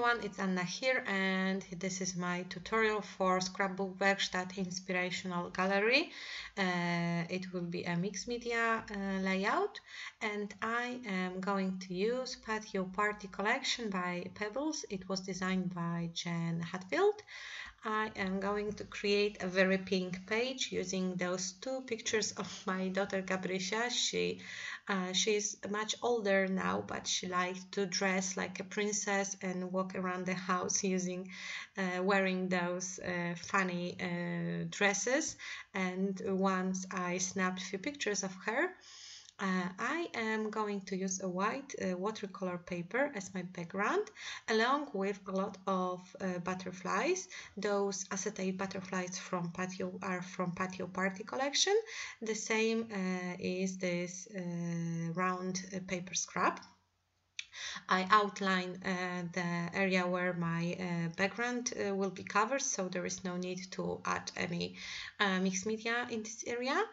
everyone, it's Anna here, and this is my tutorial for Scrapbook Werkstatt Inspirational Gallery. It will be a mixed media layout, and I am going to use Patio Party Collection by Pebbles. It was designed by Jen Hatfield. I am going to create a very pink page using those two pictures of my daughter Gabrysia. She's much older now, but she likes to dress like a princess and walk around the house wearing those funny dresses. And once I snapped a few pictures of her, I am going to use a white watercolor paper as my background, along with a lot of butterflies. Those acetate butterflies from Patio are from Patio Party Collection. The same is this round paper scrap. I outline the area where my background will be covered, so there is no need to add any mixed media in this area.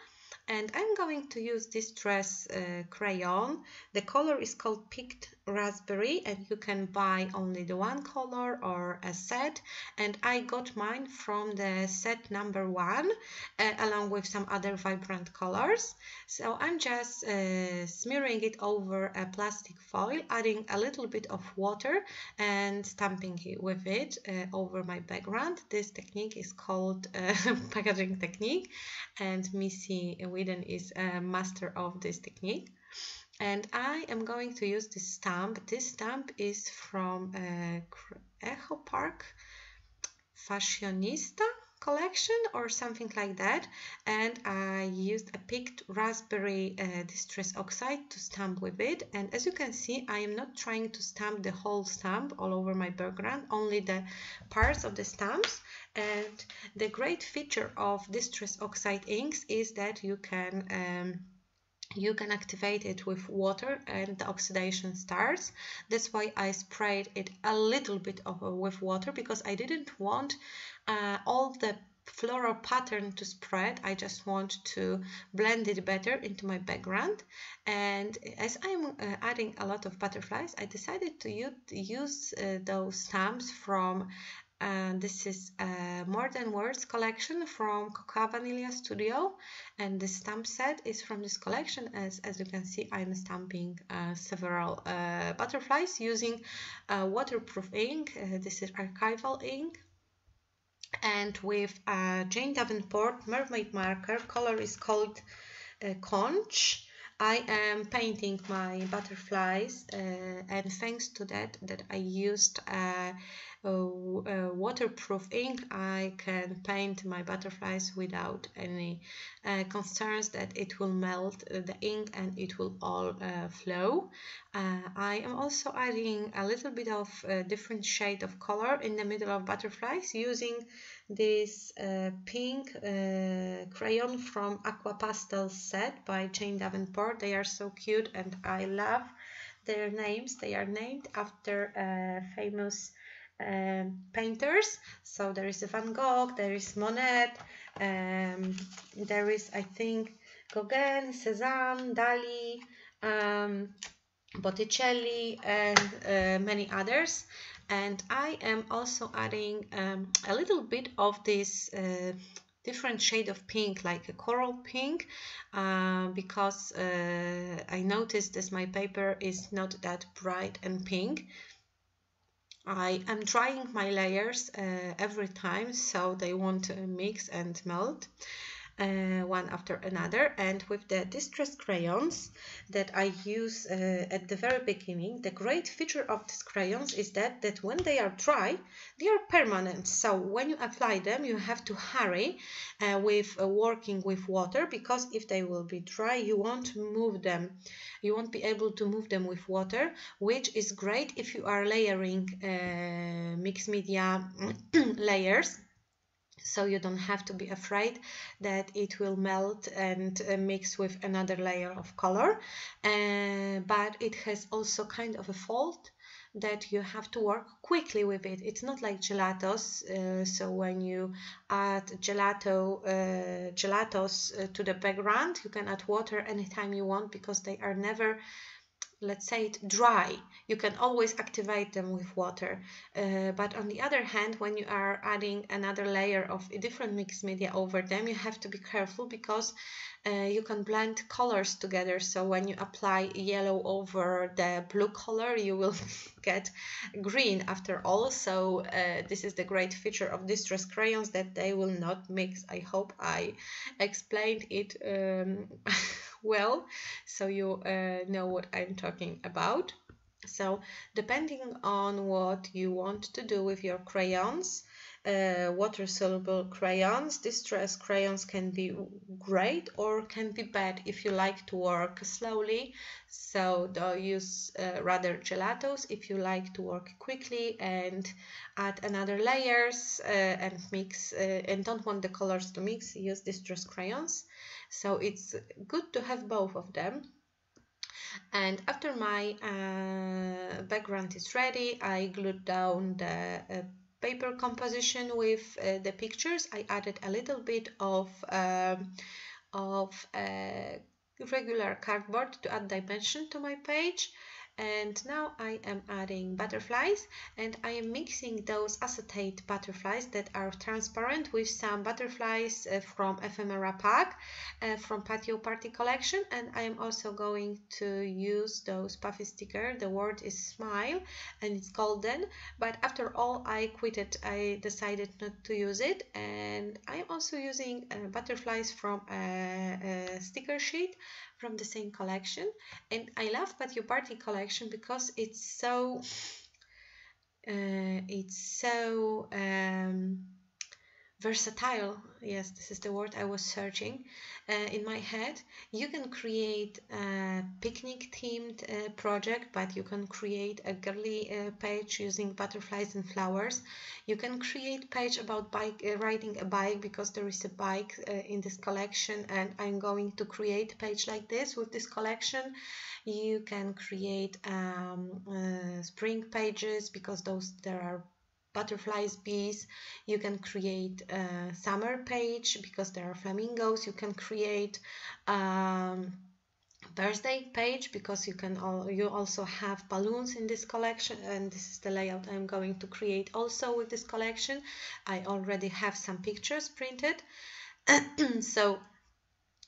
And I'm going to use Distress crayon. The color is called Picked Raspberry, and you can buy only the one color or a set. And I got mine from the set number 1, along with some other vibrant colors. So I'm just smearing it over a plastic foil, adding a little bit of water and stamping it with it over my background. This technique is called packaging technique, and Missy Whedon is a master of this technique. And I am going to use this stamp. This stamp is from Echo Park Fashionista collection or something like that, and I used a Picked Raspberry Distress Oxide to stamp with it. And as you can see, I am not trying to stamp the whole stamp all over my background, only the parts of the stamps. And the great feature of Distress Oxide inks is that you can activate it with water and the oxidation starts. That's why I sprayed it a little bit with water, because I didn't want all the floral pattern to spread. I just want to blend it better into my background. And as I'm adding a lot of butterflies, I decided to use those stamps from this is More Than Words collection from Coca Vanilla Studio, and the stamp set is from this collection. As you can see, I'm stamping several butterflies using waterproof ink. This is archival ink, and with Jane Davenport Mermaid marker. Color is called Conch. I am painting my butterflies, and thanks to that I used waterproof ink, I can paint my butterflies without any concerns that it will melt the ink and it will all flow. I am also adding a little bit of different shade of color in the middle of butterflies using this pink crayon from Aqua Pastel set by Jane Davenport. They are so cute and I love their names. They are named after famous painters. So there is Van Gogh, there is Monet, there is, I think, Gauguin, Cézanne, Dali, Botticelli, and many others. And I am also adding a little bit of this different shade of pink, like a coral pink, because I noticed that my paper is not that bright and pink. I am drying my layers every time, so they won't mix and melt one after another. And with the Distress crayons that I use at the very beginning, the great feature of these crayons is that when they are dry, they are permanent. So when you apply them, you have to hurry with working with water, because if they will be dry, you won't move them. You won't be able to move them with water, which is great if you are layering mixed media layers. So you don't have to be afraid that it will melt and mix with another layer of color. But it has also kind of a fault that you have to work quickly with it. It's not like gelatos. So when you add gelatos to the background, you can add water anytime you want, because they are never let's say it, dry, you can always activate them with water. But on the other hand, when you are adding another layer of a different mixed media over them, you have to be careful, because you can blend colors together. So when you apply yellow over the blue color, you will get green after all. So this is the great feature of distress crayons, that they will not mix. I hope I explained it well, so you know what I'm talking about. So depending on what you want to do with your crayons, water-soluble crayons, distress crayons can be great or can be bad if you like to work slowly. So they'll use rather gelatos if you like to work quickly and add another layers and mix and don't want the colors to mix, use distress crayons. So it's good to have both of them. And after my background is ready, I glued down the paper composition with the pictures. I added a little bit of regular cardboard to add dimension to my page. And now I am adding butterflies, and I am mixing those acetate butterflies that are transparent with some butterflies from ephemera pack from Patio Party collection. And I am also going to use those puffy sticker. The word is smile and it's golden, but after all I quit it. I decided not to use it. And I am also using butterflies from a sticker sheet from the same collection. And I love Patio Party collection because it's so versatile. Yes, this is the word I was searching in my head. You can create a picnic themed project, but you can create a girly page using butterflies and flowers. You can create page about bike riding a bike, because there is a bike in this collection, and I'm going to create a page like this with this collection. You can create spring pages, because there are butterflies, bees. You can create a summer page because there are flamingos. You can create birthday page because you also have balloons in this collection, and this is the layout I'm going to create also with this collection. I already have some pictures printed. So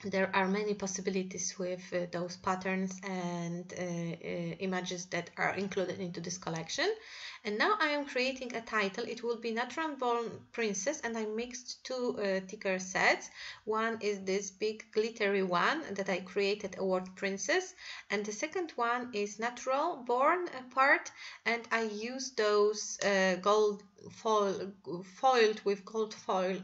there are many possibilities with those patterns and images that are included into this collection. And now I am creating a title. It will be Natural Born Princess, and I mixed two thicker sets. One is this big glittery one that I created, a word princess, and the second one is Natural Born part, and I used those gold foiled with gold foil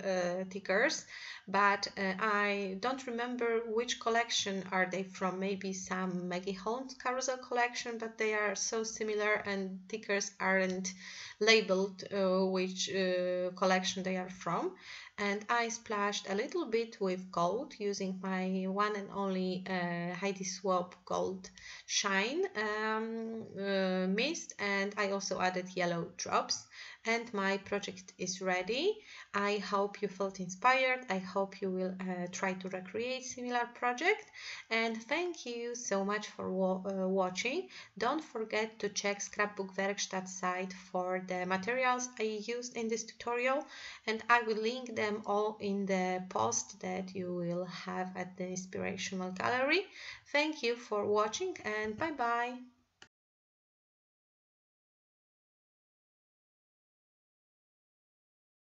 thickers. But I don't remember which collection are they from. Maybe some Maggie Holmes carousel collection, but they are so similar and thickers aren't labeled which collection they are from. And I splashed a little bit with gold using my one and only Heidi Swap Gold Shine mist, and I also added yellow drops. And my project is ready. I hope you felt inspired. I hope you will try to recreate similar project. And thank you so much for watching. Don't forget to check Scrapbook Werkstatt site for the materials I used in this tutorial, and I will link them all in the post that you will have at the inspirational gallery. Thank you for watching, and bye bye.